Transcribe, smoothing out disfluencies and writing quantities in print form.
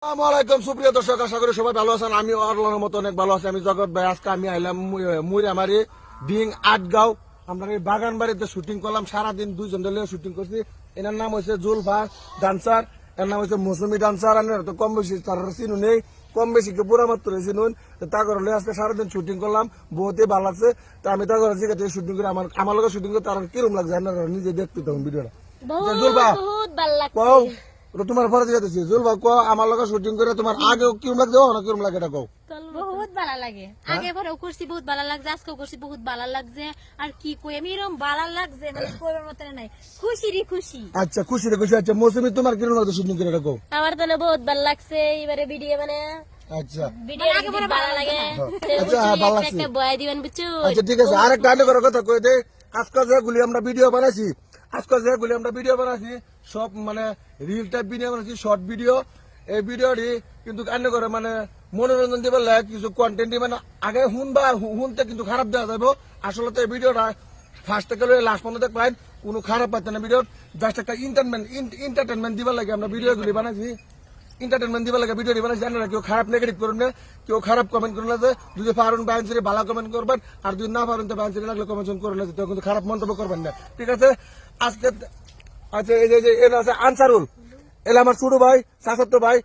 আসসালামাইকুম সুপ্রিয় দর্শক, আশা করি সবাই ভালো আছেন। আমি অরলানোর মতো অনেক ভালো আছি। আমি জগৎ ভাই। আজকে আমি আইলাম মুইরামারি ডিং আটগাঁও। আমরা এই বাগান বাড়িতে শুটিং করলাম, সারাদিন দুইজন দলে শুটিং করছি। এনার নাম হচ্ছে জুলফা ডান্সার, এর নাম হচ্ছে মৌসুমি ডান্সার। তো কম বেশি তার চিনু নেই, কম বেশি পুরা মাত্র চিনুন। তা করে আজকে সারাদিন শুটিং করলাম, বহুতই ভালো লাগছে। তা আমি তা করে জিজ্ঞাসা শুটিং করে আমার লোক শুটিং করে তার কিরম লাগছে নিজে দেখতে তখন ভিডিওটা। জুলফা তোমার পরে জিজ্ঞাসা জুলফা কো আমার লোক শুটিং করে তোমার আগে কিরম লাগছে না কিরম লাগে এটা কও। বহুত ভালো লাগে, আগে পরেও করছি, বহুত ভালো লাগছে, আজকেও করছি, বহুত ভালো লাগছে। আর কি কই আমি, এরকম ভালো লাগছে মানে কইবার মত নাই, খুশিরই খুশি। আচ্ছা খুশিরে খুশি। আচ্ছা মৌসুমি তোমার কিরম লাগছে শুটিং করে এটা কও। আমার তো বহুত ভালো লাগছে এবারে ভিডিও মানে। আচ্ছা ভিডিও আগে পরে ভালো লাগে। আচ্ছা ভালো লাগছে, একটা বয় দিবেন বুঝছো। আচ্ছা ঠিক আছে। আরেকটা আগে করার কথা কই দে। আজকে যেগুলি আমরা ভিডিও বানাইছি, সব মানে রিল টাইপ ভিডিও বানাইছি, শর্ট ভিডিও। এই ভিডিওটি কিন্তু কান্ড করে মানে মনোরঞ্জন দিবার লাগে কিছু কন্টেন্ট মানে আগে হুনতে কিন্তু খারাপ দেওয়া যাবে। আসলে তো এই ভিডিওটা ফার্স্ট থেকে লাস্ট পর্যন্ত দেখবেন কোনো খারাপ পাচ্ছে না। ভিডিও জাস্ট একটা এন্টারটেনমেন্ট দিবার লাগে আমরা ভিডিওগুলি বানাইছি, এন্টারটেনমেন্ট দিবার লাগে ভিডিও বানাইছি। জানেন না কেউ খারাপ নেগেটিভ করুন না, কেউ খারাপ কমেন্ট করুন না। যদি পারেন বায়ানসিরে ভালো কমেন্ট করবেন, আর যদি না পারেন তো বায়ানসিরে লাগলে কমেন্ট করুন না, কিন্তু খারাপ মন্তব্য করবেন না, ঠিক আছে। আজকে আচ্ছা এই যে এর আছে আনসারুল, এলা আমার ছোট ভাই, চাচাতো ভাই।